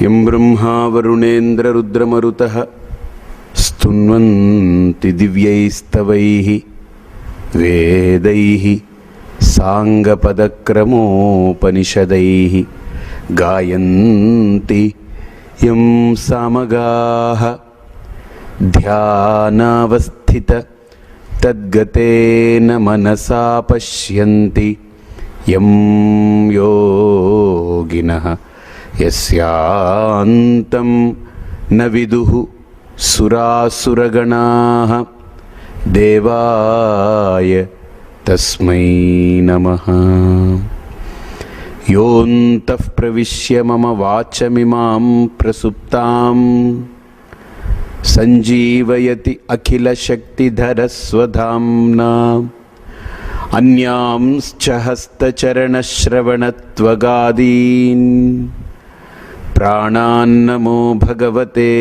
यं ब्रह्मा वरुणेन्द्ररुद्रमरुतः स्तुन्वन्ति दिव्यैस्तवैः वेदैः साङ्गपदक्रमोपनिषदैः गायन्ति यं सामगाः ध्यानावस्थित तद्गतेन मनसा पश्यन्ति यं योगिनः यस्यान्तं न विदुः सुरासुरगणाः देवाय तस्मै नमः। योऽन्तः प्रविश्य मम वाचमिमां प्रसुप्तां सञ्जीवयति अखिलशक्तिधरस्वधाम्ना अन्यांश्च हस्तचरणश्रवणत्वगादीन् प्राणान्नमो भगवते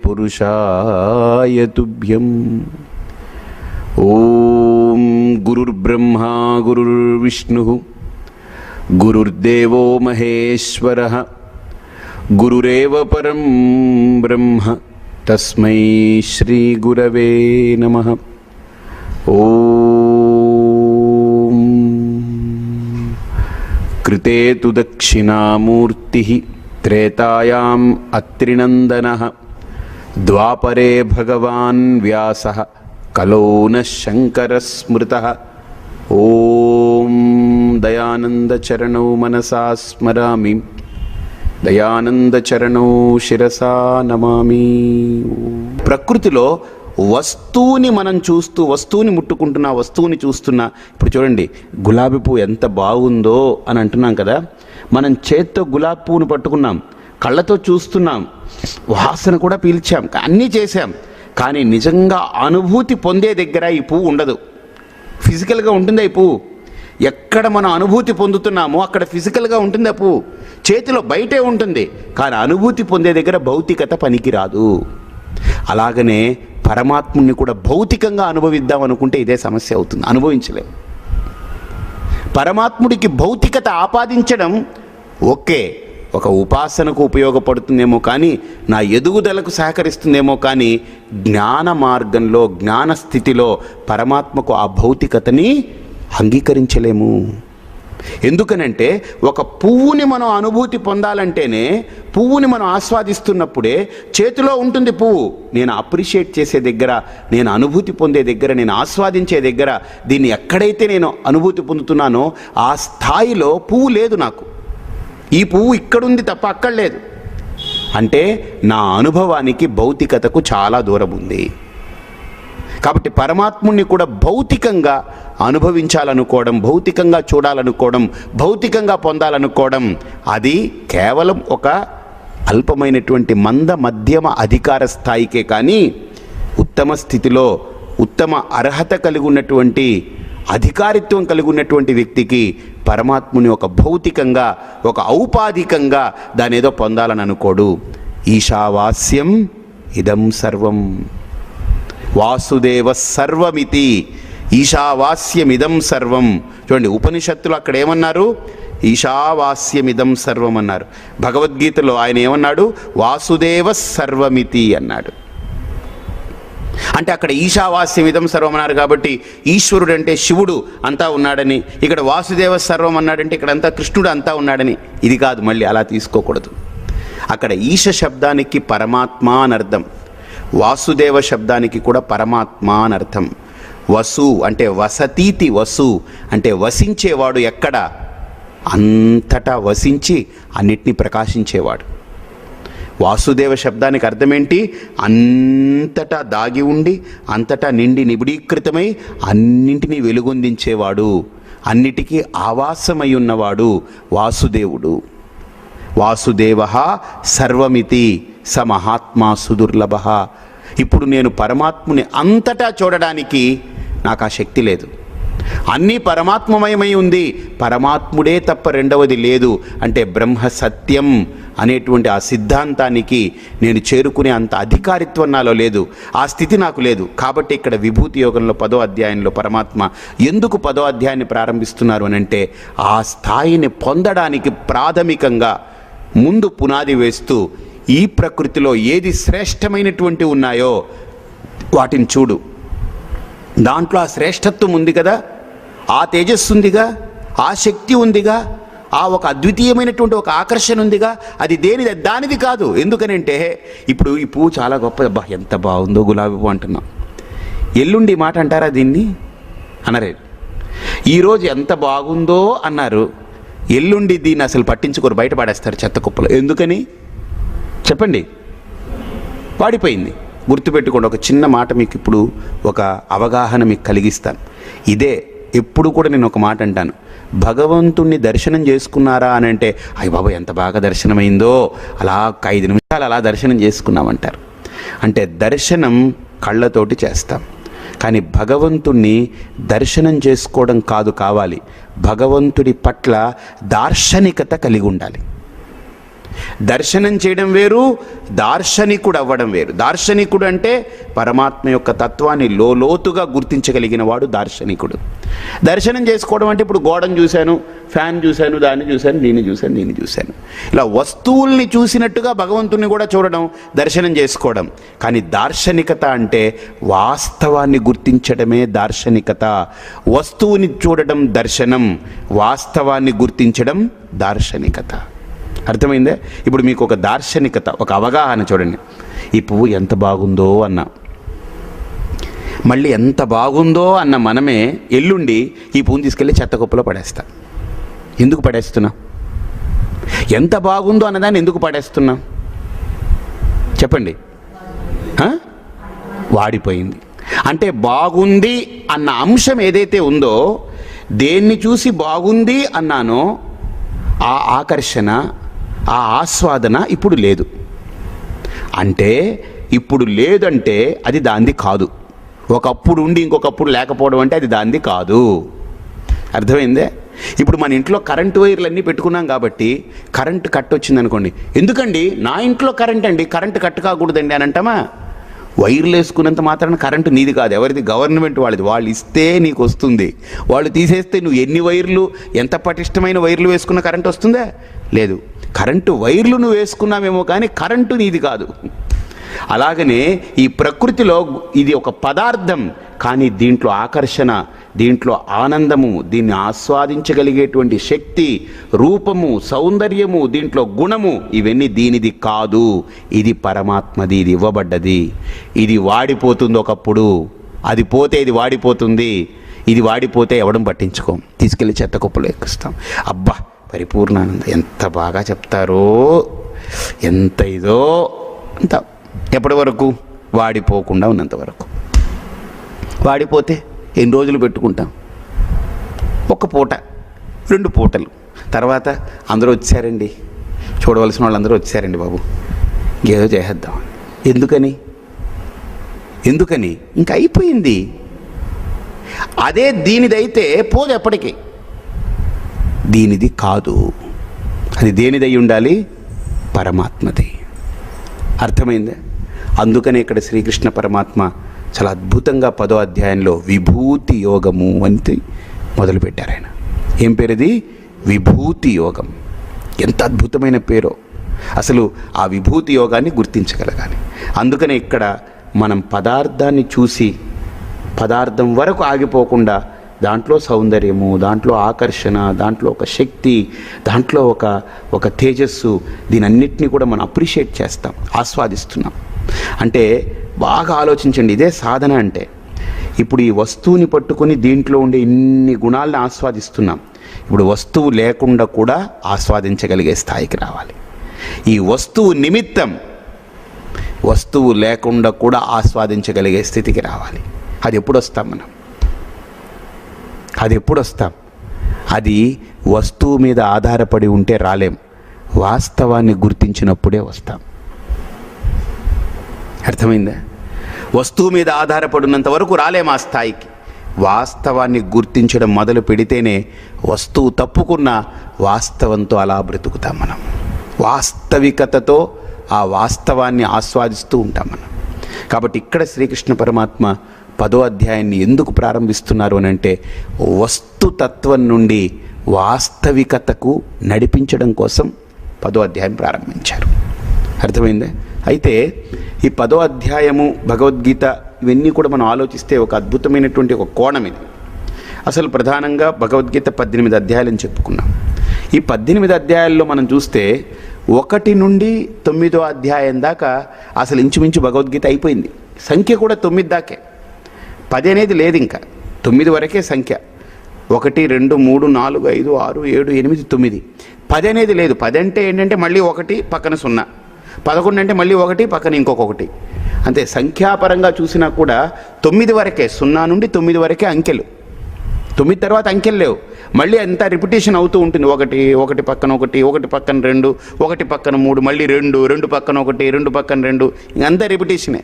पुरुषाय तुभ्यम्। ॐ गुरुर्ब्रह्मा गुरुर्विष्णुः गुरुर्देवो महेश्वरः गुरुरेव परं ब्रह्म तस्मै श्री गुरवे नमः। ॐ कृते तु दक्षिणामूर्तिः त्रेतायाम् अत्रिनन्दनः द्वापरे भगवान् व्यासः कलो न शङ्करः स्मृतः। ॐ दयानन्दचरणौ मनसा स्मरामि దయానందచరణో శిరసా నమామి. ప్రకృతిలో వస్తువుని మనం చూస్తూ వస్తువుని ముట్టుకుంటున్నా వస్తువుని చూస్తున్నా. ఇప్పుడు చూడండి గులాబీ పువ్వు ఎంత బాగుందో అని అంటున్నాం కదా. మనం చేత్తో గులాబీ పువ్వును పట్టుకున్నాం, కళ్ళతో చూస్తున్నాం, వాసన కూడా పీల్చాం, అన్నీ చేశాం. కానీ నిజంగా అనుభూతి పొందే దగ్గర ఈ పువ్వు ఉండదు. ఫిజికల్గా ఉంటుంది ఈ పువ్వు. ఎక్కడ మనం అనుభూతి పొందుతున్నామో అక్కడ ఫిజికల్గా ఉంటుంది ఆ పువ్వు. చేతిలో బయటే ఉంటుంది, కానీ అనుభూతి పొందే దగ్గర భౌతికత పనికిరాదు. అలాగనే పరమాత్ముని కూడా భౌతికంగా అనుభవిద్దాం అనుకుంటే ఇదే సమస్య అవుతుంది. అనుభవించలేం. పరమాత్ముడికి భౌతికత ఆపాదించడం ఓకే, ఒక ఉపాసనకు ఉపయోగపడుతుందేమో, కానీ నా ఎదుగుదలకు సహకరిస్తుందేమో, కానీ జ్ఞాన మార్గంలో జ్ఞాన స్థితిలో పరమాత్మకు ఆ భౌతికతని అంగీకరించలేము. ఎందుకనంటే ఒక పువ్వుని మనం అనుభూతి పొందాలంటేనే, పువ్వుని మనం ఆస్వాదిస్తున్నప్పుడే చేతిలో ఉంటుంది పువ్వు. నేను అప్రిషియేట్ చేసే దగ్గర, నేను అనుభూతి పొందే దగ్గర, నేను ఆస్వాదించే దగ్గర, దీన్ని ఎక్కడైతే నేను అనుభూతి పొందుతున్నానో ఆ స్థాయిలో పువ్వు లేదు నాకు. ఈ పువ్వు ఇక్కడుంది తప్ప అక్కడ లేదు. అంటే నా అనుభవానికి భౌతికతకు చాలా దూరం ఉంది. కాబట్టి పరమాత్ముని కూడా భౌతికంగా అనుభవించాలనుకోవడం, భౌతికంగా చూడాలనుకోవడం, భౌతికంగా పొందాలనుకోవడం, అది కేవలం ఒక అల్పమైనటువంటి మంద మధ్యమ అధికార స్థాయికే. కానీ ఉత్తమ స్థితిలో ఉత్తమ అర్హత కలిగి ఉన్నటువంటి, అధికారిత్వం కలిగి ఉన్నటువంటి వ్యక్తికి పరమాత్ముని ఒక భౌతికంగా, ఒక ఔపాధికంగా దాని ఏదో పొందాలని అనుకోడు. ఈశావాస్యం ఇదం సర్వం వాసుదేవ సర్వమితి ఈశావాస్యమిదం సర్వం. చూడండి ఉపనిషత్తులు అక్కడ ఏమన్నారు? ఈశావాస్యమిదం సర్వం అన్నారు. భగవద్గీతలో ఆయన ఏమన్నాడు? వాసుదేవ సర్వమితి అన్నాడు. అంటే అక్కడ ఈశావాస్యమిదం సర్వం అన్నారు కాబట్టి ఈశ్వరుడు అంటే శివుడు అంతా ఉన్నాడని, ఇక్కడ వాసుదేవ సర్వం అన్నాడంటే ఇక్కడంతా కృష్ణుడు అంతా ఉన్నాడని. ఇది కాదు, మళ్ళీ అలా తీసుకోకూడదు. అక్కడ ఈశ శబ్దానికి పరమాత్మ అని అర్థం, వాసుదేవ శబ్దానికి కూడా పరమాత్మ అని అర్థం. వసు అంటే వసతీతి, వసు అంటే వసించేవాడు. ఎక్కడ? అంతటా వసించి అన్నిటినీ ప్రకాశించేవాడు. వాసుదేవ శబ్దానికి అర్థం ఏంటి? అంతటా దాగి ఉండి, అంతటా నిండి నిబిడీకృతమై అన్నింటినీ వెలుగొందించేవాడు, అన్నిటికీ ఆవాసమై ఉన్నవాడు వాసుదేవుడు. వాసుదేవ సర్వమితి స మహాత్మా సుదుర్లభ. ఇప్పుడు నేను పరమాత్ముని అంతటా చూడడానికి నాకు ఆ శక్తి లేదు. అన్నీ పరమాత్మమయమై ఉంది, పరమాత్ముడే తప్ప రెండవది లేదు అంటే బ్రహ్మ సత్యం అనేటువంటి ఆ సిద్ధాంతానికి నేను చేరుకునే అంత అధికారిత్వం నాలో లేదు, ఆ స్థితి నాకు లేదు. కాబట్టి ఇక్కడ విభూతి యోగంలో 10వ అధ్యాయంలో పరమాత్మ ఎందుకు 10వ అధ్యాయాన్ని ప్రారంభిస్తున్నారు అని అంటే, ఆ స్థాయిని పొందడానికి ప్రాథమికంగా ముందు పునాది వేస్తూ ఈ ప్రకృతిలో ఏది శ్రేష్టమైనటువంటి ఉన్నాయో వాటిని చూడు. దాంట్లో ఆ శ్రేష్టత్వం ఉంది కదా, ఆ తేజస్సు ఉందిగా, ఆ శక్తి ఉందిగా, ఆ ఒక అద్వితీయమైనటువంటి ఒక ఆకర్షణ ఉందిగా. అది దానిది కాదు. ఎందుకనంటే ఇప్పుడు ఈ పువ్వు చాలా గొప్ప, ఎంత బాగుందో గులాబీ పువ్వు అంటున్నాం. ఎల్లుండి మాట అంటారా దీన్ని? అనరే. ఈరోజు ఎంత బాగుందో అన్నారు, ఎల్లుండి దీన్ని అసలు పట్టించుకోరు, బయట పడేస్తారు చెత్త కుప్పలో. ఎందుకని చెప్పండి? వాడిపోయింది. గుర్తుపెట్టుకోండి, ఒక చిన్న మాట మీకు ఇప్పుడు ఒక అవగాహన మీకు కలిగిస్తాను. ఇదే ఎప్పుడు కూడా నేను ఒక మాట అంటాను, భగవంతుణ్ణి దర్శనం చేసుకున్నారా అని అంటే, అయ్య బాబా ఎంత బాగా దర్శనమైందో, అలా 5 నిమిషాలు అలా దర్శనం చేసుకున్నామంటారు. అంటే దర్శనం కళ్ళతోటి చేస్తాం, కానీ భగవంతుణ్ణి దర్శనం చేసుకోవడం కాదు కావాలి, భగవంతుడి పట్ల దార్శనికత కలిగి ఉండాలి. దర్శనం చేయడం వేరు, దార్శనికుడు అవ్వడం వేరు. దార్శనికుడు అంటే పరమాత్మ యొక్క తత్వాన్ని లోతుగా గుర్తించగలిగిన వాడు దార్శనికుడు. దర్శనం చేసుకోవడం అంటే ఇప్పుడు గోడను చూశాను, ఫ్యాన్ చూశాను, దాన్ని చూశాను, దీన్ని చూశాను, ఇలా వస్తువుల్ని చూసినట్టుగా భగవంతుని కూడా చూడడం దర్శనం చేసుకోవడం. కానీ దార్శనికత అంటే వాస్తవాన్ని గుర్తించడమే దార్శనికత. వస్తువుని చూడడం దర్శనం, వాస్తవాన్ని గుర్తించడం దార్శనికత. అర్థమైందే? ఇప్పుడు మీకు ఒక దార్శనికత, ఒక అవగాహన చూడండి. ఈ పువ్వు ఎంత బాగుందో అన్నా, మళ్ళీ ఎంత బాగుందో అన్న మనమే ఎల్లుండి ఈ పువ్వుని తీసుకెళ్ళి చెత్త కుప్పలో పడేస్తాం. ఎందుకు పడేస్తున్నా? ఎంత బాగుందో అన్నదాన్ని ఎందుకు పడేస్తున్నా చెప్పండి? వాడిపోయింది. అంటే బాగుంది అన్న అంశం ఏదైతే ఉందో, దేన్ని చూసి బాగుంది అన్నానో ఆ ఆకర్షణ, ఆ ఆస్వాదన ఇప్పుడు లేదు. అంటే ఇప్పుడు లేదంటే అది దాంది కాదు. ఒకప్పుడు ఉండి ఇంకొకప్పుడు లేకపోవడం అంటే అది దాంది కాదు. అర్థమైందే? ఇప్పుడు మన ఇంట్లో కరెంటు వైర్లన్నీ పెట్టుకున్నాం కాబట్టి కరెంటు కట్ వచ్చింది అనుకోండి, ఎందుకండి నా ఇంట్లో కరెంట్ అండి, కరెంటు కట్ కాకూడదండి అని అంటామా? వైర్లు వేసుకున్నంత మాత్రాన కరెంటు నీది కాదు, ఎవరిది? గవర్నమెంట్ వాళ్ళది. వాళ్ళు ఇస్తే నీకు వస్తుంది, వాళ్ళు తీసేస్తే నువ్వు ఎన్ని వైర్లు, ఎంత పటిష్టమైన వైర్లు వేసుకున్న కరెంటు వస్తుందా? లేదు. కరెంటు వైర్లు నువ్వు వేసుకున్నామేమో కానీ కరెంటు నీది కాదు. అలాగనే ఈ ప్రకృతిలో ఇది ఒక పదార్థం, కానీ దీంట్లో ఆకర్షణ, దీంట్లో ఆనందము, దీన్ని ఆస్వాదించగలిగేటువంటి శక్తి, రూపము, సౌందర్యము, దీంట్లో గుణము, ఇవన్నీ దీనిది కాదు. ఇది పరమాత్మది, ఇది ఇవ్వబడ్డది. ఇది వాడిపోతుంది ఒకప్పుడు, అది పోతే ఇది వాడిపోతుంది. ఇది వాడిపోతే ఎవడం పట్టించుకోం, తీసుకెళ్ళి చెత్త కుప్పలో ఎక్కిస్తాం. అబ్బా పరిపూర్ణానంద ఎంత బాగా చెప్తారో, ఎంత ఇదో అంత. ఎప్పటి వరకు? వాడిపోకుండా ఉన్నంత వరకు. వాడిపోతే ఎన్ని రోజులు పెట్టుకుంటాం? ఒక పూట, 2 పూటలు. తర్వాత అందరూ వచ్చారండి, చూడవలసిన వాళ్ళు అందరూ వచ్చారండి బాబు, ఏదో చేసేద్దాం. ఎందుకని ఇంకా అయిపోయింది. అదే దీనిదైతే పోదు ఎప్పటికీ. దీనిది కాదు. అది దేనిదై ఉండాలి? పరమాత్మది. అర్థమైందే? అందుకనే ఇక్కడ శ్రీకృష్ణ పరమాత్మ చాలా అద్భుతంగా 10వ అధ్యాయంలో విభూతి యోగము అని మొదలుపెట్టారు. ఆయన ఏం పేరుది? విభూతి యోగం. ఎంత అద్భుతమైన పేరో. అసలు ఆ విభూతి యోగాన్ని గుర్తించగలగాలి. అందుకనే ఇక్కడ మనం పదార్థాన్ని చూసి పదార్థం వరకు ఆగిపోకుండా దాంట్లో సౌందర్యము, దాంట్లో ఆకర్షణ, దాంట్లో ఒక శక్తి, దాంట్లో ఒక తేజస్సు, దీనన్నిటినీ కూడా మనం అప్రిషియేట్ చేస్తాం, ఆస్వాదిస్తున్నాం. అంటే బాగా ఆలోచించండి, ఇదే సాధన అంటే. ఇప్పుడు ఈ వస్తువుని పట్టుకొని దీంట్లో ఉండే ఇన్ని గుణాలను ఆస్వాదిస్తున్నాం. ఇప్పుడు వస్తువు లేకుండా కూడా ఆస్వాదించగలిగే స్థాయికి రావాలి. ఈ వస్తువు నిమిత్తం వస్తువు లేకుండా కూడా ఆస్వాదించగలిగే స్థితికి రావాలి. అది ఎప్పుడు వస్తాం మనం? అది వస్తువు మీద ఆధారపడి ఉంటే రాలేం. వాస్తవాన్ని గుర్తించినప్పుడే వస్తాం. అర్థమైందా? వస్తువు మీద ఆధారపడినంత వరకు రాలేం ఆ స్థాయికి. వాస్తవాన్ని గుర్తించడం మొదలు పెడితేనే వస్తువు తప్పుకున్న వాస్తవంతో అలా బ్రతుకుతాం మనం. వాస్తవికతతో ఆ వాస్తవాన్ని ఆస్వాదిస్తూ ఉంటాం మనం. కాబట్టి ఇక్కడ శ్రీకృష్ణ పరమాత్మ 10వ అధ్యాయాన్ని ఎందుకు ప్రారంభిస్తున్నారు అని అంటే, వస్తుతత్వం నుండి వాస్తవికతకు నడిపించడం కోసం 10వ అధ్యాయం ప్రారంభించారు. అర్థమైందే? అయితే ఈ 10వ అధ్యాయము భగవద్గీత ఇవన్నీ కూడా మనం ఆలోచిస్తే ఒక అద్భుతమైనటువంటి ఒక కోణం ఇది. అసలు ప్రధానంగా భగవద్గీత 18 అధ్యాయాలని చెప్పుకున్నాం. ఈ 18 అధ్యాయాల్లో మనం చూస్తే 1 నుండి 9వ అధ్యాయం దాకా అసలు ఇంచుమించు భగవద్గీత అయిపోయింది. సంఖ్య కూడా 9 దాకే, 10 అనేది లేదు, ఇంకా 9 వరకే సంఖ్య. 1 2 3 4 5 6 7 8 9, 10 అనేది లేదు. 10 అంటే ఏంటంటే మళ్ళీ 1 పక్కన 0, 11 అంటే మళ్ళీ 1 పక్కన ఇంకొకటి. అంతే. సంఖ్యాపరంగా చూసినా కూడా 9 వరకే, 0 నుండి 9 వరకే అంకెలు. 9 తర్వాత అంకెలు లేవు. మళ్ళీ అంతా రిపిటేషన్ అవుతూ ఉంటుంది. 1 పక్కన 1, 1 పక్కన 2, 1 పక్కన 3, మళ్ళీ 2, 2 పక్కన 1, 2 పక్కన 2, ఇంకంతా రిపిటేషనే.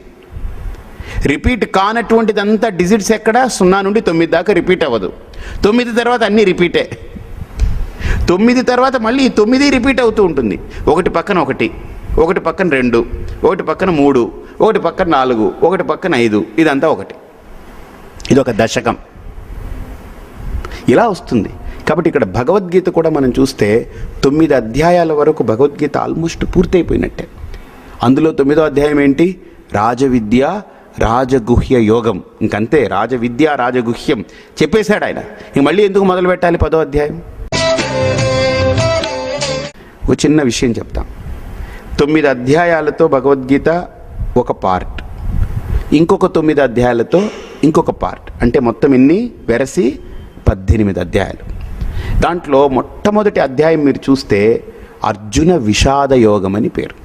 రిపీట్ కానటువంటిదంతా డిజిట్స్ ఎక్కడ 0 నుండి 9 దాకా రిపీట్ అవ్వదు. 9 తర్వాత అన్నీ రిపీటే. 9 తర్వాత మళ్ళీ 9 రిపీట్ అవుతూ ఉంటుంది. 1 పక్కన 1, 1 పక్కన 2, 1 పక్కన 3, 1 పక్కన 4, 1 పక్కన 5, ఇదంతా 1. ఇదొక దశకం. ఇలా వస్తుంది. కాబట్టి ఇక్కడ భగవద్గీత కూడా మనం చూస్తే 9 అధ్యాయాల వరకు భగవద్గీత ఆల్మోస్ట్ పూర్తయిపోయినట్టే. అందులో 9వ అధ్యాయం ఏంటి? రాజవిద్య రాజగుహ్య యోగం. ఇంకంతే, రాజవిద్య రాజగుహ్యం చెప్పేశాడు ఆయన. ఇంక మళ్ళీ ఎందుకు మొదలు పెట్టాలి 10వ అధ్యాయం? ఒక చిన్న విషయం చెప్తాం. 9 అధ్యాయాలతో భగవద్గీత ఒక పార్ట్, ఇంకొక 9 అధ్యాయాలతో ఇంకొక పార్ట్, అంటే మొత్తం ఇన్ని వెరసి 18 అధ్యాయాలు. దాంట్లో మొట్టమొదటి అధ్యాయం మీరు చూస్తే అర్జున విషాద యోగం అని పేరు.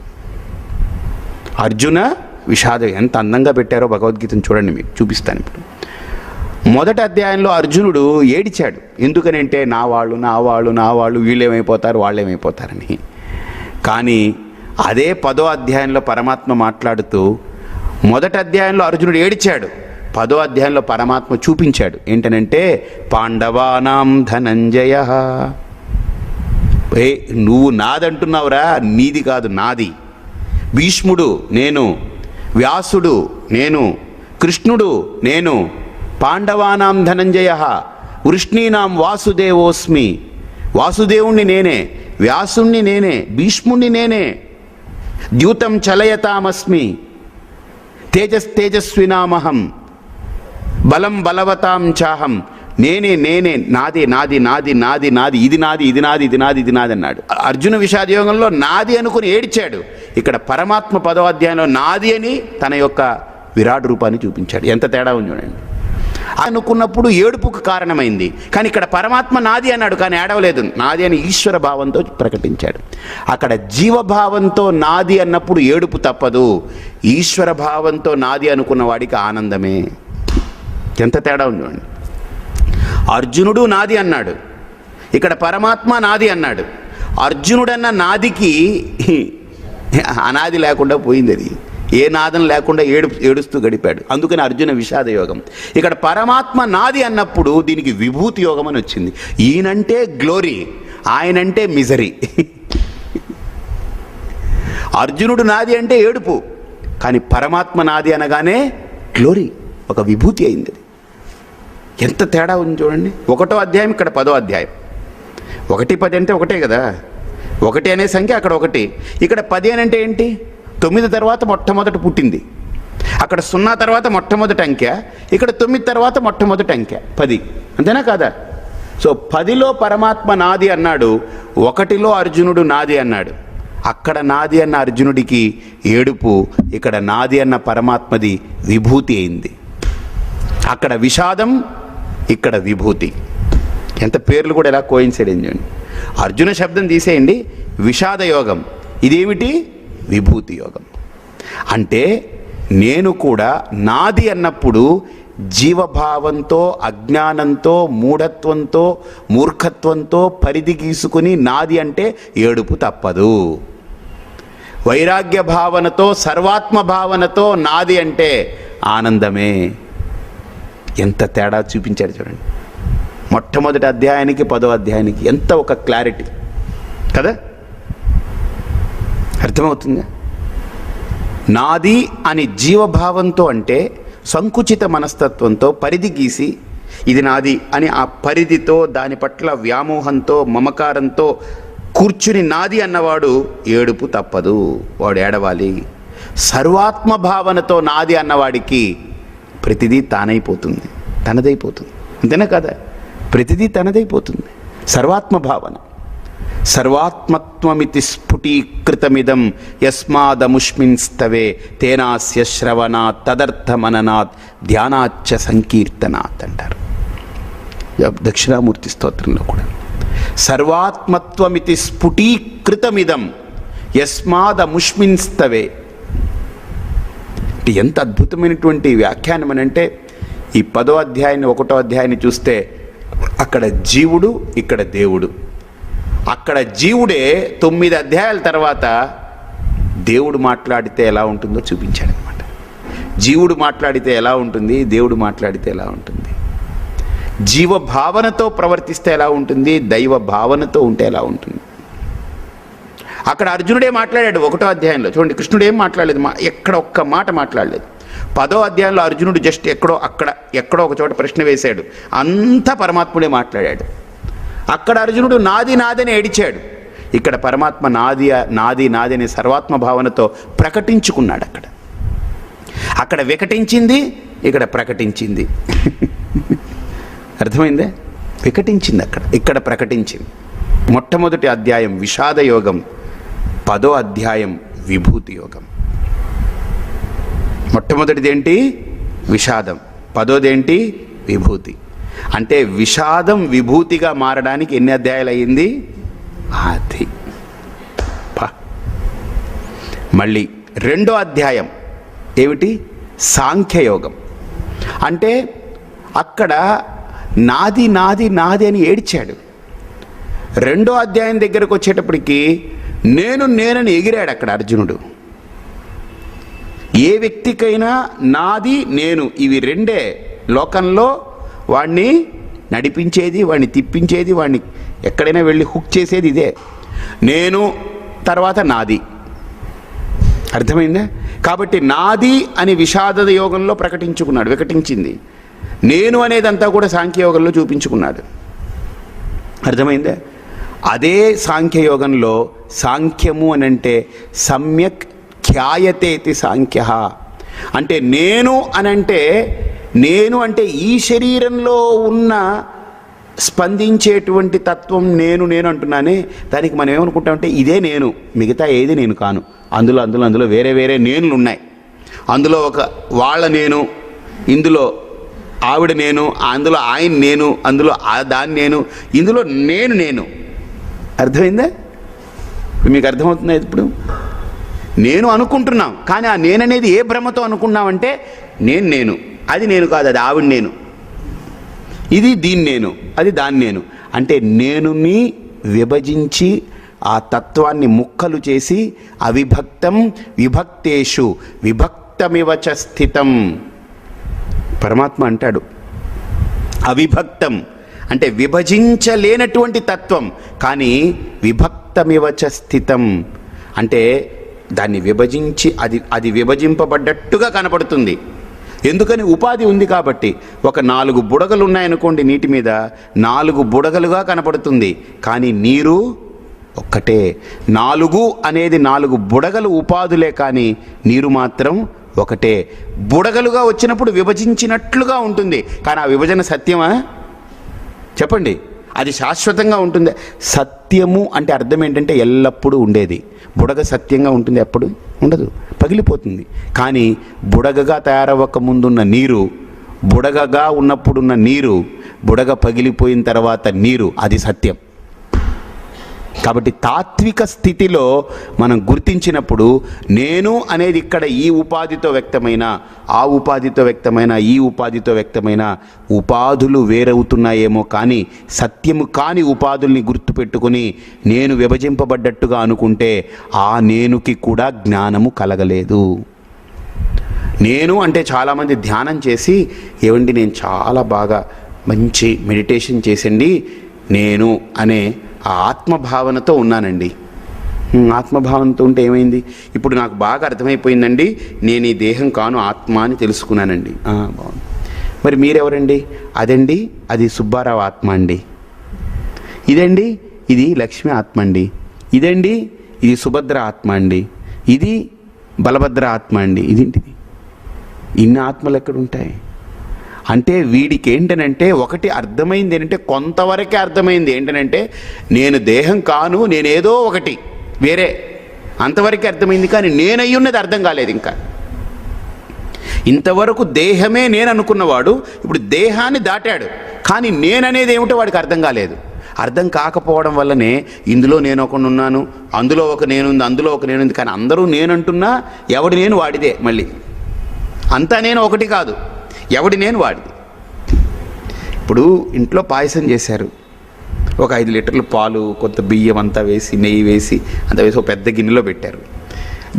అర్జున విషాద, ఎంత అందంగా పెట్టారో భగవద్గీతను చూడండి, మీకు చూపిస్తాను ఇప్పుడు. మొదటి అధ్యాయంలో అర్జునుడు ఏడిచాడు. ఎందుకనంటే నా వాళ్ళు వీళ్ళేమైపోతారు వాళ్ళేమైపోతారని. కానీ అదే 10వ అధ్యాయంలో పరమాత్మ మాట్లాడుతూ, మొదటి అధ్యాయంలో అర్జునుడు ఏడిచాడు, 10వ అధ్యాయంలో పరమాత్మ చూపించాడు. ఏంటనంటే పాండవానాం ధనంజయ. నువ్వు నాదంటున్నావురా, నీది కాదు నాది. భీష్ముడు నేను, వ్యాసుడు నేను, కృష్ణుడు నేను. పాండవానాం ధనంజయ, వృష్ణీనాం వాసుదేవోస్మి. వాసుదేవుణ్ణి నేనే, వ్యాసుణ్ణి నేనే, భీష్ముణ్ణి నేనే. ద్యూతం చలయతామస్మి, తేజస్వినామహం, బలం బలవతాం చాహం. నేనే నాది ఇది నాది అన్నాడు. అర్జున విషాదయోగంలో నాది అనుకుని ఏడ్చాడు. ఇక్కడ పరమాత్మ 10వ అధ్యాయంలో నాది అని తన యొక్క విరాట్ రూపాన్ని చూపించాడు. ఎంత తేడా ఉంది చూడండి. అనుకున్నప్పుడు ఏడుపుకు కారణమైంది, కానీ ఇక్కడ పరమాత్మ నాది అన్నాడు, కానీ ఏడవలేదు. నాది అని ఈశ్వర భావంతో ప్రకటించాడు. అక్కడ జీవభావంతో నాది అన్నప్పుడు ఏడుపు తప్పదు. ఈశ్వర భావంతో నాది అనుకున్న వాడికి ఆనందమే. ఎంత తేడా ఉంది చూడండి. అర్జునుడు నాది అన్నాడు, ఇక్కడ పరమాత్మ నాది అన్నాడు. అర్జునుడన్న నాదికి అనాది లేకుండా పోయింది. అది ఏ నాదం లేకుండా ఏడుస్తూ గడిపాడు. అందుకని అర్జున విషాద యోగం. ఇక్కడ పరమాత్మ నాది అన్నప్పుడు దీనికి విభూతి యోగం అని వచ్చింది. ఈయనంటే గ్లోరీ, ఆయనంటే మిజరీ. అర్జునుడు నాది అంటే ఏడుపు, కానీ పరమాత్మ నాది అనగానే గ్లోరీ, ఒక విభూతి అయింది. ఎంత తేడా ఉంది చూడండి. 1వ అధ్యాయం, ఇక్కడ 10వ అధ్యాయం. 1 10 అంటే ఒకటే కదా, 1 అనే సంఖ్య అక్కడ 1. ఇక్కడ 10 అంటే ఏంటి? 9 తర్వాత మొట్టమొదటి పుట్టింది. అక్కడ 0 తర్వాత మొట్టమొదటి అంకె, ఇక్కడ 9 తర్వాత మొట్టమొదటి అంకె 10. అంతేనా కాదా? సో 10లో పరమాత్మ నాది అన్నాడు, 1లో అర్జునుడు నాది అన్నాడు. అక్కడ నాది అన్న అర్జునుడికి ఏడుపు, ఇక్కడ నాది అన్న పరమాత్మది విభూతి అయింది. అక్కడ విషాదం, ఇక్కడ విభూతి. ఎంత పేర్లు కూడా ఎలా కోయిన్సైడ్ అయింది. అర్జున శబ్దం తీసేయండి, విషాద యోగం. ఇదేమిటి? విభూతి యోగం. అంటే నేను కూడా నాది అన్నప్పుడు జీవభావంతో, అజ్ఞానంతో, మూఢత్వంతో, మూర్ఖత్వంతో పరిధి గీసుకుని నాది అంటే ఏడుపు తప్పదు. వైరాగ్య భావనతో, సర్వాత్మ భావనతో నాది అంటే ఆనందమే. ఎంత తేడా చూపించాడు చూడండి. మొట్టమొదటి అధ్యాయానికి 10వ అధ్యాయానికి ఎంత ఒక క్లారిటీ కదా, అర్థమవుతుందా? నాది అని జీవభావంతో అంటే సంకుచిత మనస్తత్వంతో పరిధి గీసి ఇది నాది అని ఆ పరిధితో, దాని పట్ల వ్యామోహంతో, మమకారంతో కూర్చుని నాది అన్నవాడు ఏడుపు తప్పదు, వాడు ఏడవాలి. సర్వాత్మ భావనతో నాది అన్నవాడికి ప్రతిదీ తానైపోతుంది, తనదైపోతుంది. అంతేనా కదా? ప్రతిదీ తనదైపోతుంది. సర్వాత్మ భావన. సర్వాత్మత్వమితి స్ఫుటీకృతమిదం యస్మాదముష్మిన్స్తవే తేనాస్య శ్రవణాత్ తదర్థమననాత్ ధ్యానాచ్చ సంకీర్తనాత్ అంటారు దక్షిణామూర్తి స్తోత్రంలో కూడా. సర్వాత్మత్వమితి స్ఫుటీకృతమిదం యస్మాదముష్మిన్స్తవే. ఎంత అద్భుతమైనటువంటి వ్యాఖ్యానం అని అంటే, ఈ 10వ అధ్యాయాన్ని 1వ అధ్యాయాన్ని చూస్తే అక్కడ జీవుడు, ఇక్కడ దేవుడు. అక్కడ జీవుడే 9 అధ్యాయాల తర్వాత దేవుడు మాట్లాడితే ఎలా ఉంటుందో చూపించాడనమాట. జీవుడు మాట్లాడితే ఎలా ఉంటుంది, దేవుడు మాట్లాడితే ఎలా ఉంటుంది, జీవ భావనతో ప్రవర్తిస్తే ఎలా ఉంటుంది, దైవ భావనతో ఉంటే ఎలా ఉంటుంది. అక్కడ అర్జునుడే మాట్లాడాడు 1వ అధ్యాయంలో. చూడండి, కృష్ణుడు ఏం మాట్లాడలేదు, ఎక్కడ ఒక్క మాట మాట్లాడలేదు. 10వ అధ్యాయంలో అర్జునుడు జస్ట్ ఎక్కడో ఒక చోట ప్రశ్న వేశాడు, అంతా పరమాత్ముడే మాట్లాడాడు. అక్కడ అర్జునుడు నాది నాదని ఏడిచాడు. ఇక్కడ పరమాత్మ నాది నాది నాది అనే సర్వాత్మ భావనతో ప్రకటించుకున్నాడు. అక్కడ వికటించింది, ఇక్కడ ప్రకటించింది. అర్థమైందే? వికటించింది ఇక్కడ ప్రకటించింది. మొట్టమొదటి అధ్యాయం విషాద యోగం, 10వ అధ్యాయం విభూతి యోగం. మొట్టమొదటిదేంటి? విషాదం. 10వదేంటి? విభూతి. అంటే విషాదం విభూతిగా మారడానికి ఎన్ని అధ్యాయాలు అయ్యింది? అది. మళ్ళీ 2వ అధ్యాయం ఏమిటి? సాంఖ్యయోగం. అంటే అక్కడ నాది నాది నాది అని ఏడ్చాడు. 2వ అధ్యాయం దగ్గరకు వచ్చేటప్పటికి నేనని ఎగిరాడు అక్కడ అర్జునుడు. ఏ వ్యక్తికైనా నాది నేను ఇవి రెండే లోకంలో వాడిని నడిపించేది, వాడిని తిప్పించేది, వాడిని ఎక్కడైనా వెళ్ళి హుక్ చేసేది ఇదే. నేను తర్వాత నాది. అర్థమైందా? కాబట్టి నాది అని విషాద యోగంలో ప్రకటించుకున్నాడు, వికటించింది. నేను అనేదంతా కూడా సాంఖ్యయోగంలో చూపించుకున్నాడు. అర్థమైందా? అదే సాంఖ్యయోగంలో సాంఖ్యము అని అంటే సమ్యక్ ఖ్యాయతేతి సాంఖ్య. అంటే నేను అంటే ఈ శరీరంలో ఉన్న స్పందించేటువంటి తత్వం నేను అంటున్నానే, దానికి మనం ఏమనుకుంటామంటే ఇదే నేను, మిగతా ఏది నేను కాను. అందులో వేరే వేరే నేనులు ఉన్నాయి. అందులో ఒక వాళ్ళ నేను, ఇందులో ఆవిడ నేను, అందులో ఆయన నేను, అందులో దాని నేను, ఇందులో నేను. అర్థమైందా? మీకు అర్థమవుతుందా? ఇప్పుడు నేను అనుకుంటున్నాం, కానీ ఆ నేననేది ఏ భ్రమతో అనుకున్నామంటే నేను అది నేను కాదు, అది ఆవిడ నేను, ఇది దీని నేను, అది దాని నేను. అంటే నేనుని విభజించి ఆ తత్వాన్ని ముక్కలు చేసి అవిభక్తం విభక్తేషు విభక్తమివచ స్థితం. పరమాత్మ అంటాడు అవిభక్తం అంటే విభజించలేనటువంటి తత్వం, కానీ విభక్తమివచ స్థితం అంటే దాన్ని విభజించి అది విభజింపబడ్డట్టుగా కనపడుతుంది. ఎందుకని? ఉపాధి ఉంది కాబట్టి. ఒక 4 బుడగలు ఉన్నాయనుకోండి, నీటి మీద 4 బుడగలుగా కనపడుతుంది, కానీ నీరు ఒక్కటే. 4 అనేది 4 బుడగలు ఉపాధులే, కానీ నీరు మాత్రం ఒకటే. బుడగలుగా వచ్చినప్పుడు విభజించినట్లుగా ఉంటుంది, కానీ ఆ విభజన సత్యమా? చెప్పండి. అది శాశ్వతంగా ఉంటుంది. సత్యము అంటే అర్థం ఏంటంటే ఎల్లప్పుడూ ఉండేది. బుడగ సత్యంగా ఉంటుంది? ఎప్పుడు ఉండదు, పగిలిపోతుంది. కానీ బుడగగా తయారవ్వక ముందున్న నీరు, బుడగగా ఉన్నప్పుడున్న నీరు, బుడగ పగిలిపోయిన తర్వాత నీరు, అది సత్యం. కాబట్టి తాత్విక స్థితిలో మనం గుర్తించినప్పుడు నేను అనేది ఇక్కడ ఈ ఉపాధితో వ్యక్తమైన, ఆ ఉపాధితో వ్యక్తమైన, ఈ ఉపాధితో వ్యక్తమైన ఉపాధులు వేరవుతున్నాయేమో, కానీ సత్యము కాని ఉపాధుల్ని గుర్తుపెట్టుకుని నేను విభజింపబడ్డట్టుగా అనుకుంటే ఆ నేనుకి కూడా జ్ఞానము కలగలేదు. నేను అంటే చాలామంది ధ్యానం చేసి, ఏవండి నేను చాలా బాగా మంచి మెడిటేషన్ చేసండి, నేను అనే ఆ ఆత్మభావనతో ఉన్నానండి. ఆత్మభావనతో ఉంటే ఏమైంది? ఇప్పుడు నాకు బాగా అర్థమైపోయిందండి, నేను ఈ దేహం కాను, ఆత్మ అని తెలుసుకున్నానండి. బాగుంది. మరి మీరెవరండి? అదండి అది సుబ్బారావు ఆత్మ అండి, ఇదండి ఇది లక్ష్మీ ఆత్మ అండి. ఇదండి ఇది సుభద్ర ఆత్మ అండి, ఇది బలభద్ర ఆత్మ అండి, ఇదేంటిది? ఇన్ని ఆత్మలు ఎక్కడుంటాయి? అంటే వీడికి ఏంటనంటే ఒకటి అర్థమైంది ఏంటంటే, కొంతవరకే అర్థమైంది ఏంటనంటే నేను దేహం కాను, నేనేదో ఒకటి వేరే, అంతవరకే అర్థమైంది. కానీ నేనయ్యున్నది అర్థం కాలేదు ఇంకా. ఇంతవరకు దేహమే నేను అనుకున్నవాడు ఇప్పుడు దేహాన్ని దాటాడు, కానీ నేననేది ఏమిటో వాడికి అర్థం కాలేదు. అర్థం కాకపోవడం వల్లనే ఇందులో నేను ఒకడు ఉన్నాను, అందులో ఒక నేనుంది, అందులో ఒక నేనుంది, కానీ అందరూ నేనంటున్నా ఎవడి నేను వాడిదే. మళ్ళీ అంతా నేను ఒకటి కాదు, ఎవడి నేను వాడిది. ఇప్పుడు ఇంట్లో పాయసం చేశారు, ఒక 5 లీటర్ల పాలు, కొంత బియ్యం అంతా వేసి, నెయ్యి వేసి అంతా వేసి ఒక పెద్ద గిన్నెలో పెట్టారు.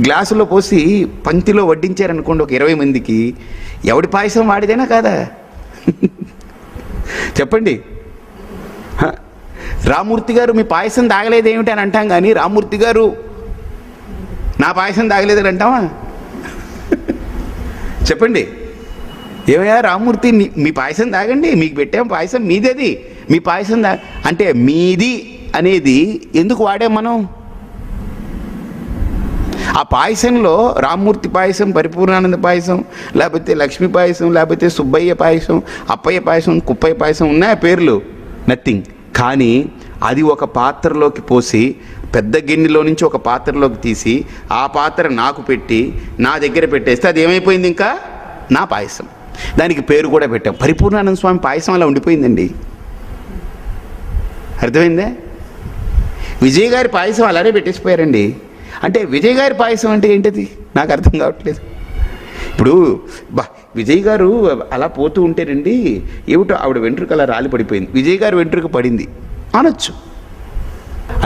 గ్లాసులో పోసి పంక్తిలో వడ్డించారనుకోండి ఒక 20 మందికి, ఎవడి పాయసం వాడిదేనా కాదా? చెప్పండి. రామూర్తి గారు మీ పాయసం తాగలేదేమిటి అని అంటాం, కానీ రామూర్తి గారు నా పాయసం తాగలేదని అంటావా? చెప్పండి. ఏమయ్యా రామూర్తి, మీ పాయసం తాగండి, మీకు పెట్టాం పాయసం, మీదేది, మీ పాయసం అంటే మీది అనేది ఎందుకు వాడాం మనం? ఆ పాయసంలో రామూర్తి పాయసం, పరిపూర్ణానంద పాయసం, లేకపోతే లక్ష్మీ పాయసం, లేకపోతే సుబ్బయ్య పాయసం, అప్పయ్య పాయసం, కుప్పయ్య పాయసం ఉన్నాయా పేర్లు? నథింగ్. కానీ అది ఒక పాత్రలోకి పోసి, పెద్ద గిన్నెలో నుంచి ఒక పాత్రలోకి తీసి, ఆ పాత్ర నాకు పెట్టి నా దగ్గర పెట్టేస్తే అది ఏమైపోయింది? ఇంకా నా పాయసం. దానికి పేరు కూడా పెట్టాం, పరిపూర్ణానంద స్వామి పాయసం. అలా ఉండిపోయిందండి. అర్థమైందే? విజయ్ గారి పాయసం అలానే పెట్టేసిపోయారండి. అంటే విజయ్ గారి పాయసం అంటే ఏంటది? నాకు అర్థం కావట్లేదు. ఇప్పుడు విజయ్ గారు అలా పోతూ ఉంటేనండి, ఏమిటో ఆవిడ వెంట్రుక అలా రాలి పడిపోయింది, విజయ్ గారు వెంట్రుక పడింది అనొచ్చు.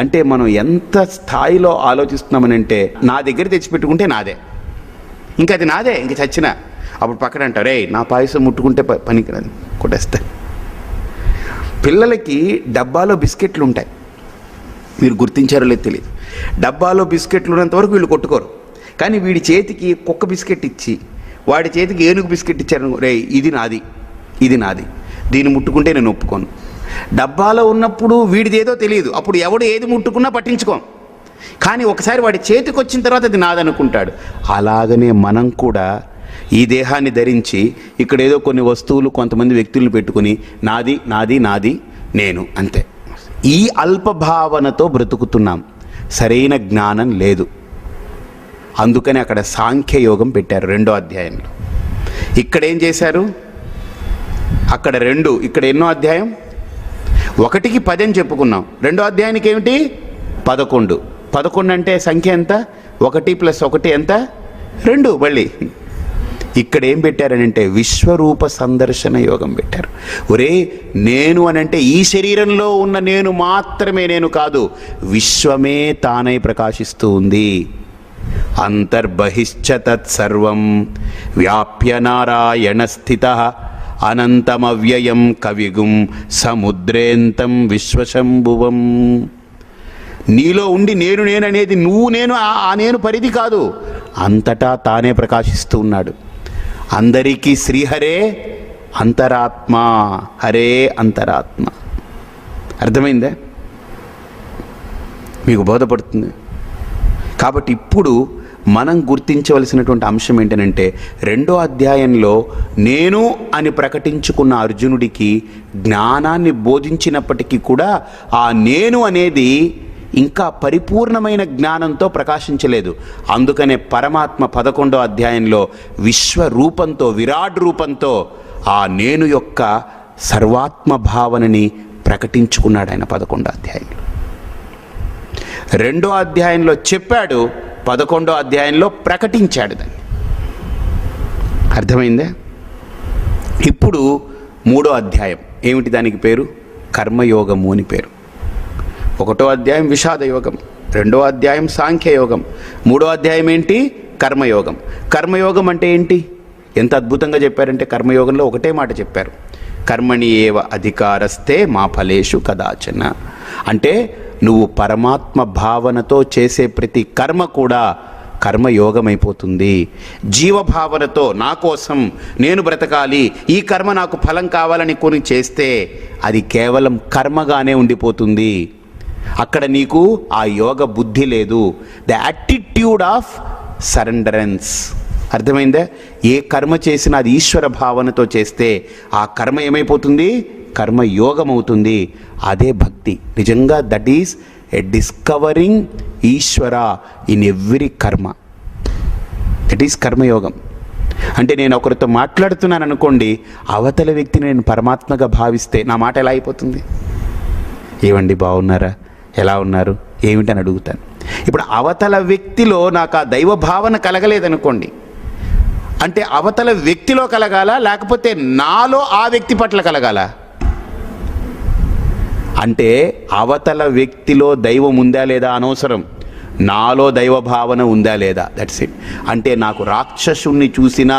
అంటే మనం ఎంత స్థాయిలో ఆలోచిస్తున్నామనంటే, నా దగ్గర తెచ్చిపెట్టుకుంటే నాదే, ఇంకా అది నాదే, ఇంక చచ్చినా. అప్పుడు పక్కన అంటారు, రే నా పాయసం ముట్టుకుంటే పనికిరాదు, కొట్టేస్తా. పిల్లలకి డబ్బాలో బిస్కెట్లు ఉంటాయి, మీరు గుర్తించారో లేదు తెలియదు. డబ్బాలో బిస్కెట్లు ఉన్నంత వరకు వీళ్ళు కొట్టుకోరు. కానీ వీడి చేతికి కుక్క బిస్కెట్ ఇచ్చి, వాడి చేతికి ఏనుగు బిస్కెట్ ఇచ్చారు, రే ఇది నాది, ఇది నాది, దీన్ని ముట్టుకుంటే నేను ఒప్పుకోను. డబ్బాలో ఉన్నప్పుడు వీడిది ఏదో తెలియదు, అప్పుడు ఎవడు ఏది ముట్టుకున్నా పట్టించుకోం. కానీ ఒకసారి వాడి చేతికి వచ్చిన తర్వాత అది నాదనుకుంటాడు. అలాగనే మనం కూడా ఈ దేహాన్ని ధరించి ఇక్కడ ఏదో కొన్ని వస్తువులు, కొంతమంది వ్యక్తులను పెట్టుకుని నాది నాది నాది నేను అంతే. ఈ అల్పభావనతో బ్రతుకుతున్నాం, సరైన జ్ఞానం లేదు. అందుకని అక్కడ సాంఖ్యయోగం పెట్టారు 2వ అధ్యాయంలో. ఇక్కడ ఏం చేశారు? అక్కడ 2, ఇక్కడ ఎన్నో అధ్యాయం? 1కి 10 అని చెప్పుకున్నాం, 2వ అధ్యాయానికి ఏమిటి? 11. 11 అంటే సంఖ్య ఎంత? 1 + 1 ఎంత? 2. మళ్ళీ ఇక్కడ ఏం పెట్టారనంటే విశ్వరూప సందర్శన యోగం పెట్టారు. ఒరే నేను అనంటే ఈ శరీరంలో ఉన్న నేను మాత్రమే నేను కాదు, విశ్వమే తానై ప్రకాశిస్తూ ఉంది. అంతర్బహిశ్చ తత్సర్వం వ్యాప్య నారాయణ స్థితః అనంతమవ్యయం కవిగుం సముద్రేంతం విశ్వశంభువం. నీలో ఉండి నేను నేననేది నువ్వు నేను, ఆ నేను పరిధి కాదు, అంతటా తానే ప్రకాశిస్తూ ఉన్నాడు. అందరికీ శ్రీహరే అంతరాత్మ, హరే అంతరాత్మ. అర్థమైందా? మీకు బోధపడుతుంది. కాబట్టి ఇప్పుడు మనం గుర్తించవలసినటువంటి అంశం ఏంటంటే, 2వ అధ్యాయంలో నేను అని ప్రకటించుకున్న అర్జునుడికి జ్ఞానాన్ని బోధించినప్పటికీ కూడా ఆ నేను అనేది ఇంకా పరిపూర్ణమైన జ్ఞానంతో ప్రకాశించలేదు. అందుకనే పరమాత్మ 11వ అధ్యాయంలో విశ్వరూపంతో, విరాట్ రూపంతో ఆ నేను యొక్క సర్వాత్మ భావనని ప్రకటించుకున్నాడు ఆయన 11వ అధ్యాయంలో. 2వ అధ్యాయంలో చెప్పాడు, 11వ అధ్యాయంలో ప్రకటించాడు దాన్ని. అర్థమైందే? ఇప్పుడు 3వ అధ్యాయం ఏమిటి? దానికి పేరు కర్మయోగము అని పేరు. 1వ అధ్యాయం విషాదయోగం, 2వ అధ్యాయం సాంఖ్యయోగం, 3వ అధ్యాయం ఏంటి? కర్మయోగం. కర్మయోగం అంటే ఏంటి? ఎంత అద్భుతంగా చెప్పారంటే కర్మయోగంలో ఒకటే మాట చెప్పారు, కర్మణి ఏవ అధికారస్తే మా ఫలేషు కదాచన. అంటే నువ్వు పరమాత్మ భావనతో చేసే ప్రతి కర్మ కూడా కర్మయోగమైపోతుంది. జీవభావనతో నా కోసం నేను బ్రతకాలి, ఈ కర్మ నాకు ఫలం కావాలని కొని చేస్తే అది కేవలం కర్మగానే ఉండిపోతుంది. అక్కడ నీకు ఆ యోగ బుద్ధి లేదు. The attitude of సరెండరెన్స్. అర్థమైందా? ఏ కర్మ చేసినా అది ఈశ్వర భావనతో చేస్తే ఆ కర్మ ఏమైపోతుంది? కర్మ యోగం అవుతుంది. అదే భక్తి నిజంగా. That is a discovering Ishwara in every karma. That is కర్మయోగం. అంటే నేను ఒకరితో మాట్లాడుతున్నాను అనుకోండి, అవతల వ్యక్తిని నేను పరమాత్మగా భావిస్తే నా మాట ఎలా అయిపోతుంది? ఏమండి బాగున్నారా, ఎలా ఉన్నారు, ఏమిటని అడుగుతాను. ఇప్పుడు అవతల వ్యక్తిలో నాకు ఆ దైవ భావన కలగలేదనుకోండి, అంటే అవతల వ్యక్తిలో కలగాల, లేకపోతే నాలో ఆ వ్యక్తి పట్ల కలగాల? అంటే అవతల వ్యక్తిలో దైవం ఉందా లేదా అనవసరం, నాలో దైవ భావన ఉందా లేదా, దట్స్ ఇట్. అంటే నాకు రాక్షసుణ్ణి చూసినా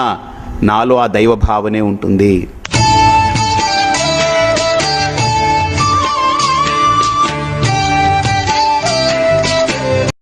నాలో ఆ దైవ భావనే ఉంటుంది.